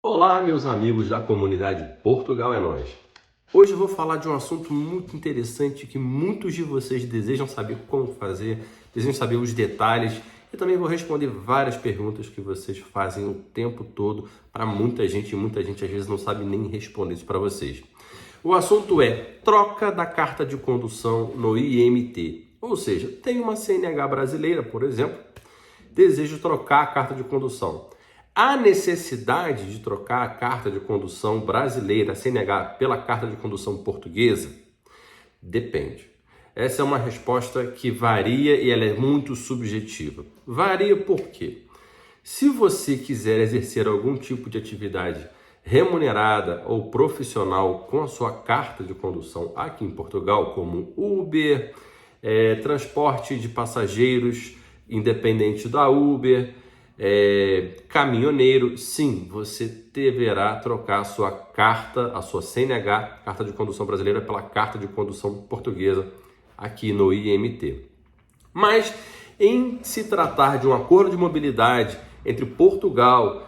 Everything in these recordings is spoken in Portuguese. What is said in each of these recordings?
Olá, meus amigos da comunidade Portugal é Nós. Hoje eu vou falar de um assunto muito interessante que muitos de vocês desejam saber como fazer, desejam saber os detalhes e também vou responder várias perguntas que vocês fazem o tempo todo para muita gente e muita gente às vezes não sabe nem responder isso para vocês. O assunto é troca da carta de condução no IMT, ou seja, tem uma CNH brasileira, por exemplo, desejo trocar a carta de condução. Há necessidade de trocar a carta de condução brasileira, CNH, pela carta de condução portuguesa? Depende. Essa é uma resposta que varia e ela é muito subjetiva. Varia por quê? Se você quiser exercer algum tipo de atividade remunerada ou profissional com a sua carta de condução aqui em Portugal, como Uber, transporte de passageiros independente da Uber, caminhoneiro, sim, você deverá trocar a sua carta, a sua CNH, carta de condução brasileira, pela carta de condução portuguesa aqui no IMT. Mas em se tratar de um acordo de mobilidade entre Portugal,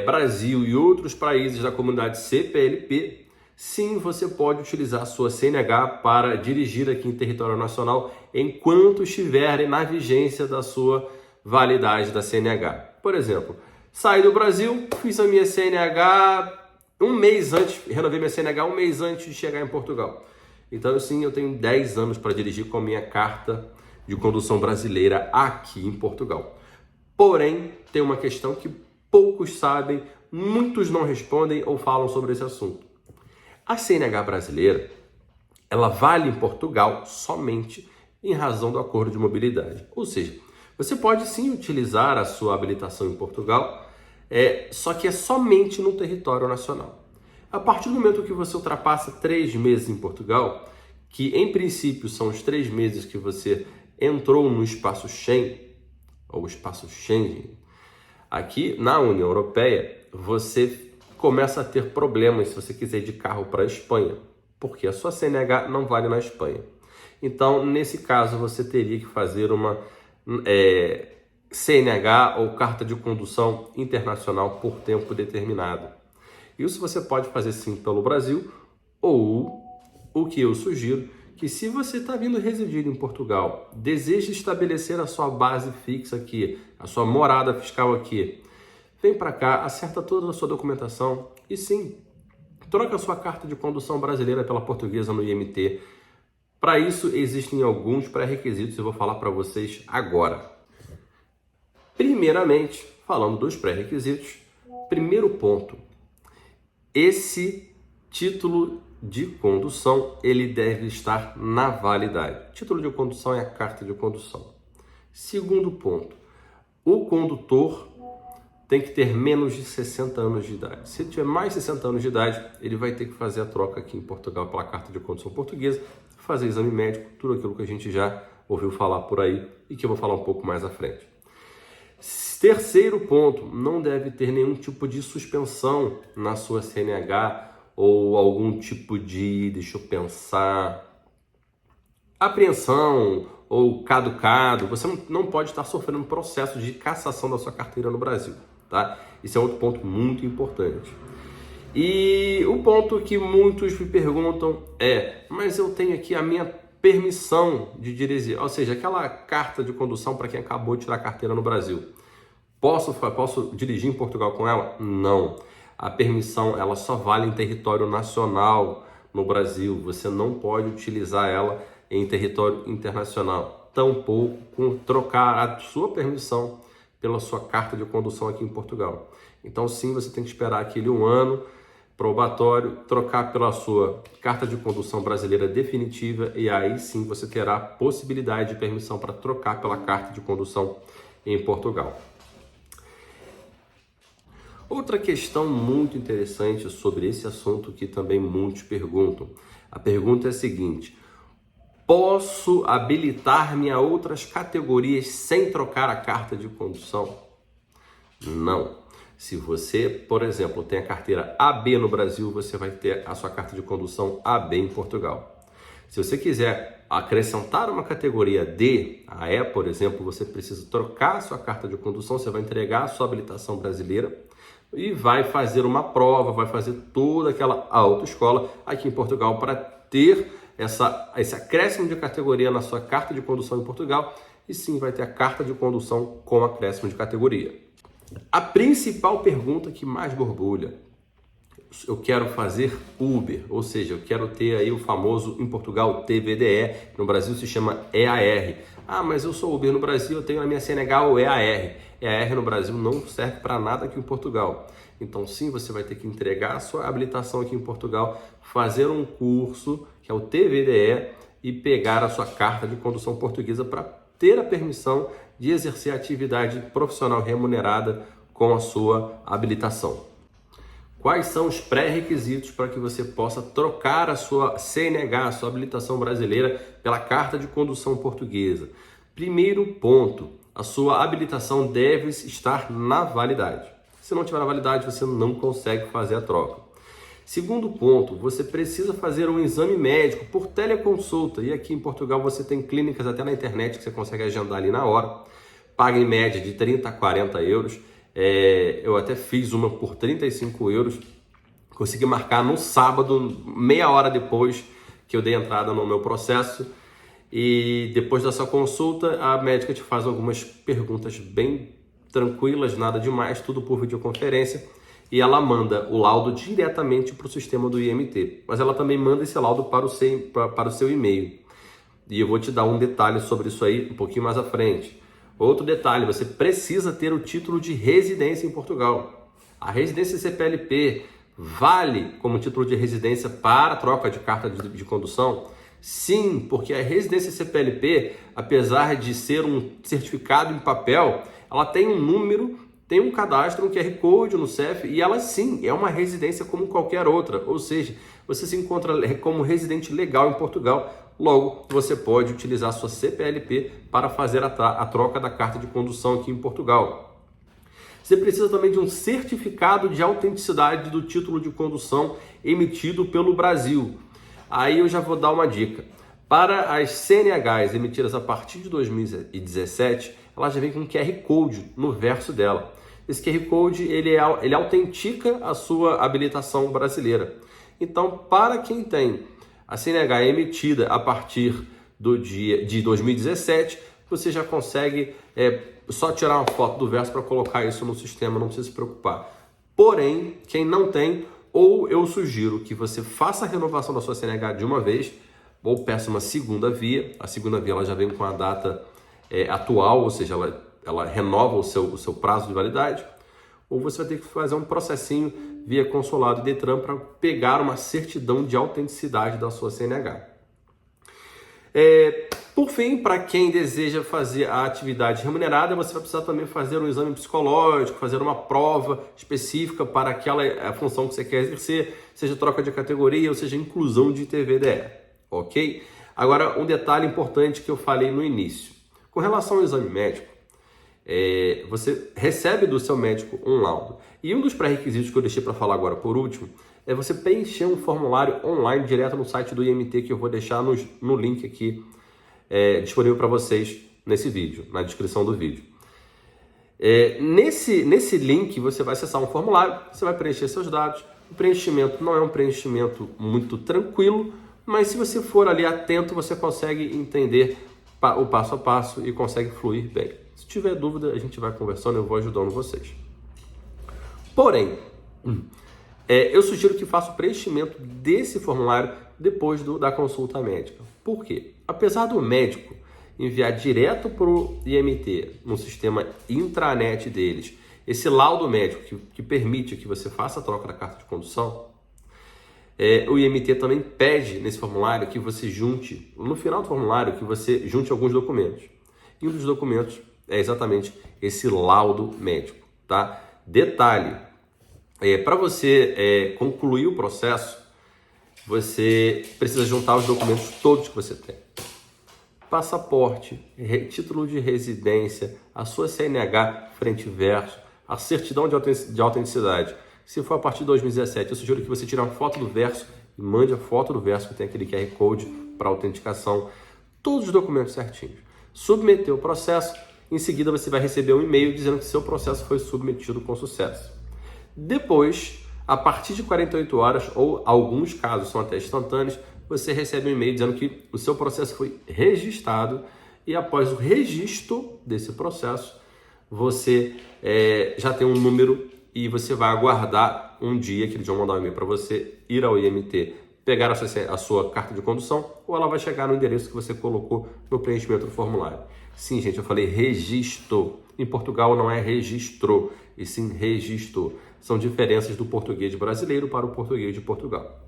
Brasil e outros países da comunidade CPLP, sim, você pode utilizar a sua CNH para dirigir aqui em território nacional enquanto estiverem na vigência da sua validade da CNH. Por exemplo, saí do Brasil, fiz a minha CNH um mês antes, renovei minha CNH um mês antes de chegar em Portugal. Então, sim, eu tenho 10 anos para dirigir com a minha carta de condução brasileira aqui em Portugal. Porém, tem uma questão que poucos sabem, muitos não respondem ou falam sobre esse assunto. A CNH brasileira, ela vale em Portugal somente em razão do acordo de mobilidade. Ou seja, você pode sim utilizar a sua habilitação em Portugal, só que é somente no território nacional. A partir do momento que você ultrapassa 3 meses em Portugal, que em princípio são os 3 meses que você entrou no espaço Schengen, ou espaço Schengen, aqui na União Europeia, você começa a ter problemas se você quiser ir de carro para a Espanha, porque a sua CNH não vale na Espanha. Então, nesse caso, você teria que fazer uma CNH ou carta de condução internacional por tempo determinado. Isso você pode fazer sim pelo Brasil, ou o que eu sugiro, que se você está vindo residir em Portugal, deseja estabelecer a sua base fixa aqui, a sua morada fiscal aqui, vem para cá, acerta toda a sua documentação e sim, troca a sua carta de condução brasileira pela portuguesa no IMT. Para isso, existem alguns pré-requisitos, eu vou falar para vocês agora. Primeiramente, falando dos pré-requisitos, primeiro ponto, esse título de condução, ele deve estar na validade. Título de condução é a carta de condução. Segundo ponto, o condutor tem que ter menos de 60 anos de idade. Se tiver mais de 60 anos de idade, ele vai ter que fazer a troca aqui em Portugal pela carta de condução portuguesa, fazer exame médico, tudo aquilo que a gente já ouviu falar por aí e que eu vou falar um pouco mais à frente. Terceiro ponto, não deve ter nenhum tipo de suspensão na sua CNH ou algum tipo de, deixa eu pensar, apreensão ou caducado. Você não pode estar sofrendo um processo de cassação da sua carteira no Brasil, tá? Isso é outro ponto muito importante. E o ponto que muitos me perguntam mas eu tenho aqui a minha permissão de dirigir, ou seja, aquela carta de condução para quem acabou de tirar a carteira no Brasil. Posso dirigir em Portugal com ela? Não. A permissão, ela só vale em território nacional no Brasil. Você não pode utilizar ela em território internacional. Tampouco trocar a sua permissão pela sua carta de condução aqui em Portugal. Então, sim, você tem que esperar aquele 1 ano probatório, trocar pela sua carta de condução brasileira definitiva e aí sim você terá possibilidade de permissão para trocar pela carta de condução em Portugal. Outra questão muito interessante sobre esse assunto que também muitos perguntam. A pergunta é a seguinte: posso habilitar-me a outras categorias sem trocar a carta de condução? Não. Se você, por exemplo, tem a carteira AB no Brasil, você vai ter a sua carta de condução AB em Portugal. Se você quiser acrescentar uma categoria D, a E, por exemplo, você precisa trocar a sua carta de condução, você vai entregar a sua habilitação brasileira, e vai fazer uma prova, vai fazer toda aquela autoescola aqui em Portugal para ter esse acréscimo de categoria na sua carta de condução em Portugal, e sim vai ter a carta de condução com acréscimo de categoria. A principal pergunta que mais borbulha: eu quero fazer Uber, ou seja, eu quero ter aí o famoso em Portugal TVDE, no Brasil se chama EAR. Ah, mas eu sou Uber no Brasil, eu tenho a minha CNH ou EAR. EAR no Brasil não serve para nada aqui em Portugal. Então sim, você vai ter que entregar a sua habilitação aqui em Portugal, fazer um curso, que é o TVDE, e pegar a sua carta de condução portuguesa para ter a permissão de exercer a atividade profissional remunerada com a sua habilitação. Quais são os pré-requisitos para que você possa trocar a sua CNH, a sua habilitação brasileira, pela carta de condução portuguesa? Primeiro ponto, a sua habilitação deve estar na validade. Se não tiver na validade, você não consegue fazer a troca. Segundo ponto, você precisa fazer um exame médico por teleconsulta. E aqui em Portugal você tem clínicas até na internet que você consegue agendar ali na hora. Paga em média de 30 a 40 euros. Eu até fiz uma por 35 euros. Consegui marcar no sábado, meia hora depois que eu dei entrada no meu processo. E depois dessa consulta, a médica te faz algumas perguntas bem tranquilas, nada demais, tudo por videoconferência. E ela manda o laudo diretamente para o sistema do IMT. Mas ela também manda esse laudo para o seu e-mail. E eu vou te dar um detalhe sobre isso aí um pouquinho mais à frente. Outro detalhe, você precisa ter o título de residência em Portugal. A residência CPLP vale como título de residência para a troca de carta de condução? Sim, porque a residência CPLP, apesar de ser um certificado em papel, ela tem um número, tem um cadastro, um QR Code no CEF, e ela sim é uma residência como qualquer outra, ou seja, você se encontra como residente legal em Portugal, logo você pode utilizar a sua CPLP para fazer a troca da carta de condução aqui em Portugal. Você precisa também de um certificado de autenticidade do título de condução emitido pelo Brasil. Aí eu já vou dar uma dica. Para as CNHs emitidas a partir de 2017, ela já vem com um QR Code no verso dela. Esse QR Code ele autentica a sua habilitação brasileira. Então, para quem tem a CNH emitida a partir do dia de 2017, você já consegue só tirar uma foto do verso para colocar isso no sistema, não precisa se preocupar. Porém, quem não tem, ou eu sugiro que você faça a renovação da sua CNH de uma vez, ou peça uma segunda via. A segunda via ela já vem com a data atual, ou seja, ela renova o seu prazo de validade, ou você vai ter que fazer um processinho via consulado e Detran para pegar uma certidão de autenticidade da sua CNH. Por fim, para quem deseja fazer a atividade remunerada, você vai precisar também fazer um exame psicológico, fazer uma prova específica para aquela função que você quer exercer, seja troca de categoria ou seja inclusão de TVDE, ok? Agora, um detalhe importante que eu falei no início. Com relação ao exame médico, você recebe do seu médico um laudo. E um dos pré-requisitos que eu deixei para falar agora por último é você preencher um formulário online direto no site do IMT, que eu vou deixar no link aqui disponível para vocês nesse vídeo, na descrição do vídeo. Nesse link você vai acessar um formulário, você vai preencher seus dados. O preenchimento não é um preenchimento muito tranquilo, mas se você for ali atento, você consegue entender o passo a passo e consegue fluir bem. Se tiver dúvida, a gente vai conversando, eu vou ajudando vocês. Porém, eu sugiro que faça o preenchimento desse formulário depois da consulta médica. Por quê? Apesar do médico enviar direto para o IMT, no sistema intranet deles, esse laudo médico que permite que você faça a troca da carta de condução, o IMT também pede nesse formulário que você junte, no final do formulário, que você junte alguns documentos. E um dos documentos é exatamente esse laudo médico, tá? Detalhe, para você concluir o processo, você precisa juntar os documentos todos que você tem. Passaporte, título de residência, a sua CNH frente e verso, a certidão de autenticidade. Se for a partir de 2017, eu sugiro que você tire uma foto do verso e mande a foto do verso que tem aquele QR Code para autenticação. Todos os documentos certinhos. Submeteu o processo, em seguida você vai receber um e-mail dizendo que seu processo foi submetido com sucesso. Depois, a partir de 48 horas, ou alguns casos são até instantâneos, você recebe um e-mail dizendo que o seu processo foi registrado e após o registro desse processo, você já tem um número e você vai aguardar um dia que eles vão mandar um e-mail para você ir ao IMT, pegar a sua carta de condução, ou ela vai chegar no endereço que você colocou no preenchimento do formulário. Sim, gente, eu falei registro. Em Portugal não é registro, e sim registro. São diferenças do português brasileiro para o português de Portugal.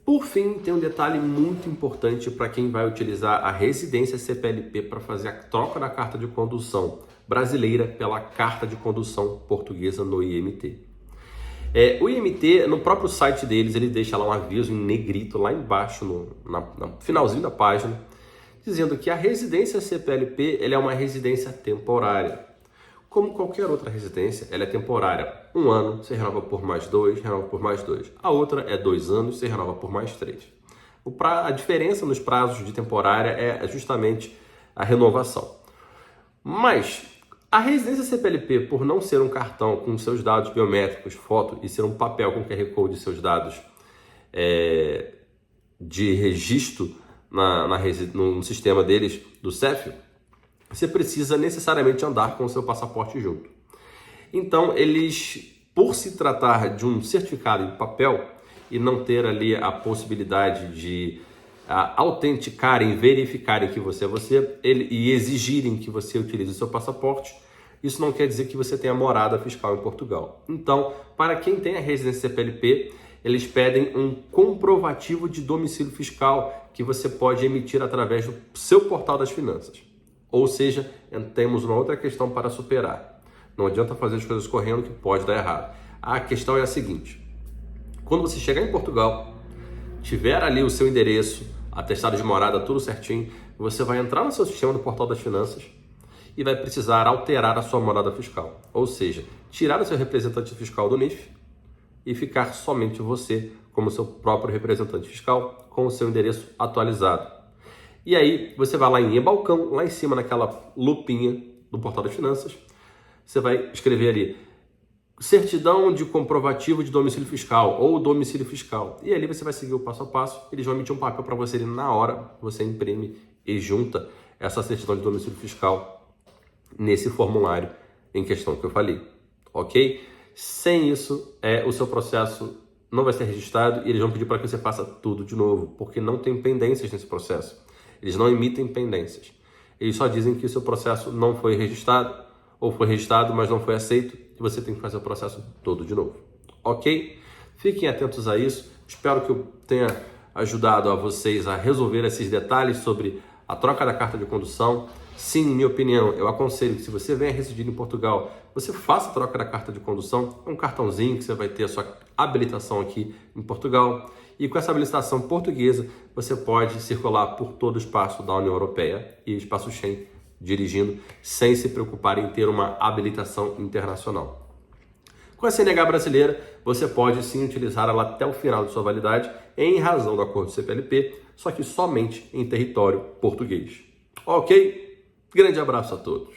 Por fim, tem um detalhe muito importante para quem vai utilizar a residência CPLP para fazer a troca da carta de condução brasileira pela carta de condução portuguesa no IMT. O IMT, no próprio site deles, ele deixa lá um aviso em negrito, lá embaixo, no finalzinho da página, dizendo que a residência CPLP ela é uma residência temporária. Como qualquer outra residência, ela é temporária. 1 ano, você renova por mais 2, renova por mais 2. A outra é 2 anos, você renova por mais 3. A diferença nos prazos de temporária é justamente a renovação. Mas a residência CPLP, por não ser um cartão com seus dados biométricos, foto, e ser um papel com QR Code de seus dados de registro no sistema deles, do CEF, você precisa necessariamente andar com o seu passaporte junto. Então, eles, por se tratar de um certificado em papel e não ter ali a possibilidade de autenticarem, verificarem que você é você e exigirem que você utilize o seu passaporte, isso não quer dizer que você tenha morada fiscal em Portugal. Então, para quem tem a residência CPLP, eles pedem um comprovativo de domicílio fiscal que você pode emitir através do seu portal das finanças. Ou seja, temos uma outra questão para superar. Não adianta fazer as coisas correndo que pode dar errado. A questão é a seguinte: quando você chegar em Portugal, tiver ali o seu endereço, atestado de morada, tudo certinho, você vai entrar no seu sistema do portal das finanças e vai precisar alterar a sua morada fiscal. Ou seja, tirar o seu representante fiscal do NIF e ficar somente você como seu próprio representante fiscal com o seu endereço atualizado. E aí você vai lá em e-balcão, lá em cima naquela lupinha do portal das finanças, você vai escrever ali certidão de comprovativo de domicílio fiscal ou domicílio fiscal. E ali você vai seguir o passo a passo, eles vão emitir um papel para você ali na hora, você imprime e junta essa certidão de domicílio fiscal nesse formulário em questão que eu falei, ok? Sem isso, o seu processo não vai ser registrado e eles vão pedir para que você faça tudo de novo, porque não tem pendências nesse processo. Eles não emitem pendências. Eles só dizem que o seu processo não foi registrado, ou foi registrado, mas não foi aceito, e você tem que fazer o processo todo de novo. Ok? Fiquem atentos a isso. Espero que eu tenha ajudado a vocês a resolver esses detalhes sobre a troca da carta de condução. Sim, em minha opinião, eu aconselho que se você venha residir em Portugal, você faça a troca da carta de condução. É um cartãozinho que você vai ter a sua habilitação aqui em Portugal. E com essa habilitação portuguesa, você pode circular por todo o espaço da União Europeia e espaço Schengen, dirigindo, sem se preocupar em ter uma habilitação internacional. Com a CNH brasileira, você pode sim utilizar ela até o final de sua validade, em razão do acordo CPLP, só que somente em território português. Ok? Grande abraço a todos.